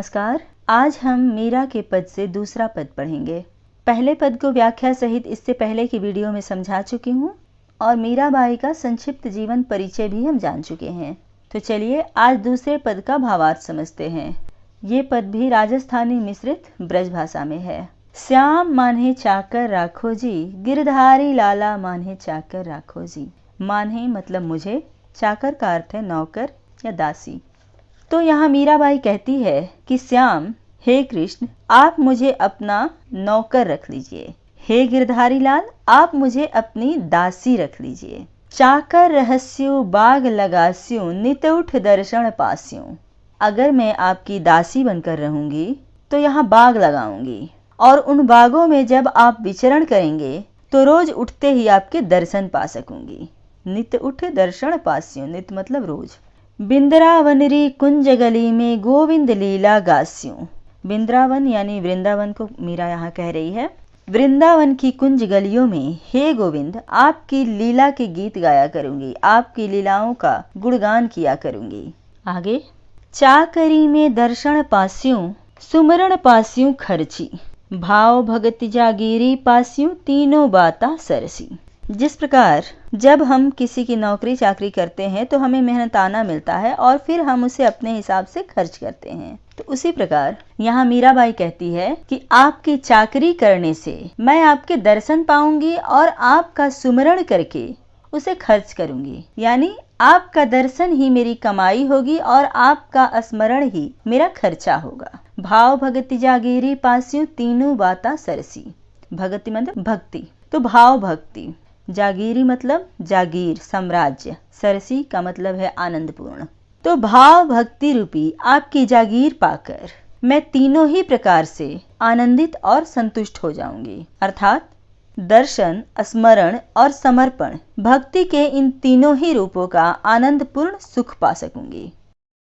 नमस्कार। आज हम मीरा के पद से दूसरा पद पढ़ेंगे। पहले पद को व्याख्या सहित इससे पहले की वीडियो में समझा चुकी हूँ और मीराबाई का संक्षिप्त जीवन परिचय भी हम जान चुके हैं। तो चलिए आज दूसरे पद का भावार्थ समझते हैं। ये पद भी राजस्थानी मिश्रित ब्रज भाषा में है। श्याम मान्हे चाकर राखो जी, गिरधारी लाला मान्हे चाकर राखो जी। मान्हे मतलब मुझे, चाकर का अर्थ है नौकर या दासी। तो यहाँ मीराबाई कहती है कि श्याम, हे कृष्ण, आप मुझे अपना नौकर रख लीजिए। हे गिरधारी लाल, आप मुझे अपनी दासी रख लीजिए। चाकर रहस्यो बाग लगास्यो, नित उठ दर्शन पास्यो। अगर मैं आपकी दासी बनकर रहूंगी तो यहाँ बाग लगाऊंगी और उन बागों में जब आप विचरण करेंगे तो रोज उठते ही आपके दर्शन पा सकूंगी। नित उठ दर्शन पास्यो, नित मतलब रोज। बिंद्रावन री कुंज गली में गोविंद लीला गास्यूं। बिंद्रावन यानी वृंदावन को मीरा यहाँ कह रही है। वृंदावन की कुंज गलियों में हे गोविंद आपकी लीला के गीत गाया करूंगी, आपकी लीलाओं का गुणगान किया करूंगी। आगे, चाकरी में दर्शन पास्यूं, सुमरण पास्यूं खर्ची। भाव भगति जागीरी पास्यूं, तीनों बाता सरसी। जिस प्रकार जब हम किसी की नौकरी चाकरी करते हैं तो हमें मेहनताना मिलता है और फिर हम उसे अपने हिसाब से खर्च करते हैं, तो उसी प्रकार यहाँ मीराबाई कहती है कि आपकी चाकरी करने से मैं आपके दर्शन पाऊंगी और आपका सुमरण करके उसे खर्च करूंगी। यानी आपका दर्शन ही मेरी कमाई होगी और आपका स्मरण ही मेरा खर्चा होगा। भाव भगति जागीरी पास्यूं, तीनों बाता सरसी। भगति मतलब भक्ति, तो भाव भक्ति। जागीरी मतलब जागीर, साम्राज्य। सरसी का मतलब है आनंदपूर्ण। तो भाव भक्ति रूपी आपकी जागीर पाकर मैं तीनों ही प्रकार से आनंदित और संतुष्ट हो जाऊंगी। अर्थात दर्शन, स्मरण और समर्पण, भक्ति के इन तीनों ही रूपों का आनंदपूर्ण सुख पा सकूंगी।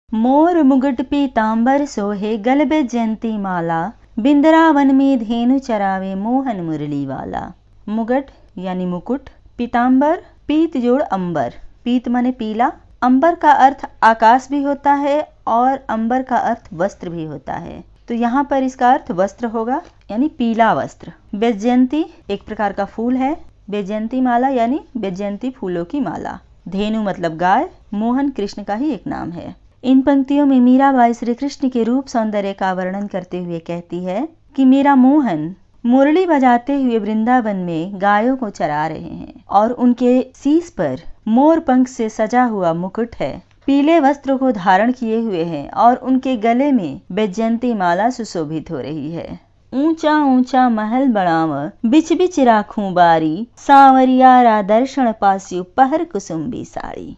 मोर मुगट पीतांबर सोहे, गल में जयंती माला, बिंद्रावन में धेनु चरावे, मोहन मुरली वाला। मुगट यानी मुकुट, पीतांबर पीत जोड़ अंबर। पीत माने पीला, अंबर का अर्थ आकाश भी होता है और अंबर का अर्थ वस्त्र भी होता है, तो यहाँ पर इसका अर्थ वस्त्र होगा, यानी पीला वस्त्र। वैजयंती एक प्रकार का फूल है। वैजयंती माला यानी वैजयंती फूलों की माला। धेनु मतलब गाय। मोहन कृष्ण का ही एक नाम है। इन पंक्तियों में मीराबाई श्री कृष्ण के रूप सौंदर्य का वर्णन करते हुए कहती है कि मेरा मोहन मुरली बजाते हुए वृंदावन में गायों को चरा रहे हैं और उनके शीश पर मोर पंख से सजा हुआ मुकुट है, पीले वस्त्र को धारण किए हुए हैं और उनके गले में वैजयंती माला सुशोभित हो रही है। ऊंचा ऊंचा महल बनाव, बिच बिच राखूं बारी, सांवरिया दर्शन पास्यु, पहर कुसुम्बी साड़ी।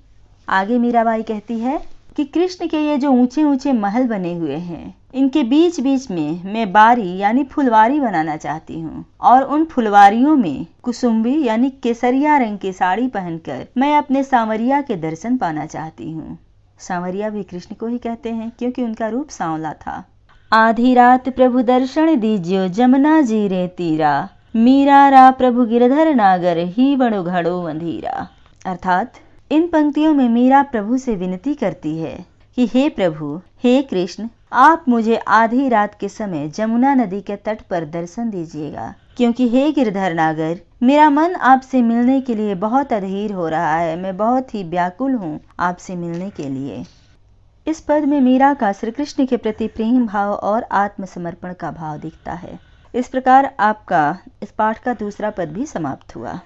आगे मीराबाई कहती है कि कृष्ण के ये जो ऊंचे ऊंचे महल बने हुए हैं, इनके बीच बीच में मैं बारी यानी फुलवारी बनाना चाहती हूँ और उन फुलवारियों में कुसुम्बी यानी केसरिया रंग की साड़ी पहनकर मैं अपने सांवरिया के दर्शन पाना चाहती हूँ। सांवरिया भी कृष्ण को ही कहते हैं क्योंकि उनका रूप सांवला था। आधी रात प्रभु दर्शन दीजियो, जमुना जी रे तीरा, मीरा रा प्रभु गिरधर नागर, ही बड़ो घड़ो अंधीरा। अर्थात इन पंक्तियों में मीरा प्रभु से विनती करती है कि हे प्रभु, हे कृष्ण, आप मुझे आधी रात के समय जमुना नदी के तट पर दर्शन दीजिएगा, क्योंकि हे गिरधर नागर, मेरा मन आपसे मिलने के लिए बहुत अधीर हो रहा है। मैं बहुत ही व्याकुल हूँ आपसे मिलने के लिए। इस पद में मीरा का श्री कृष्ण के प्रति प्रेम भाव और आत्मसमर्पण का भाव दिखता है। इस प्रकार आपका इस पाठ का दूसरा पद भी समाप्त हुआ।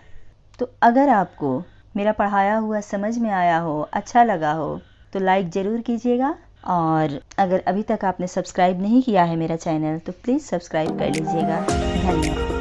तो अगर आपको मेरा पढ़ाया हुआ समझ में आया हो, अच्छा लगा हो, तो लाइक ज़रूर कीजिएगा और अगर अभी तक आपने सब्सक्राइब नहीं किया है मेरा चैनल तो प्लीज़ सब्सक्राइब कर लीजिएगा। धन्यवाद।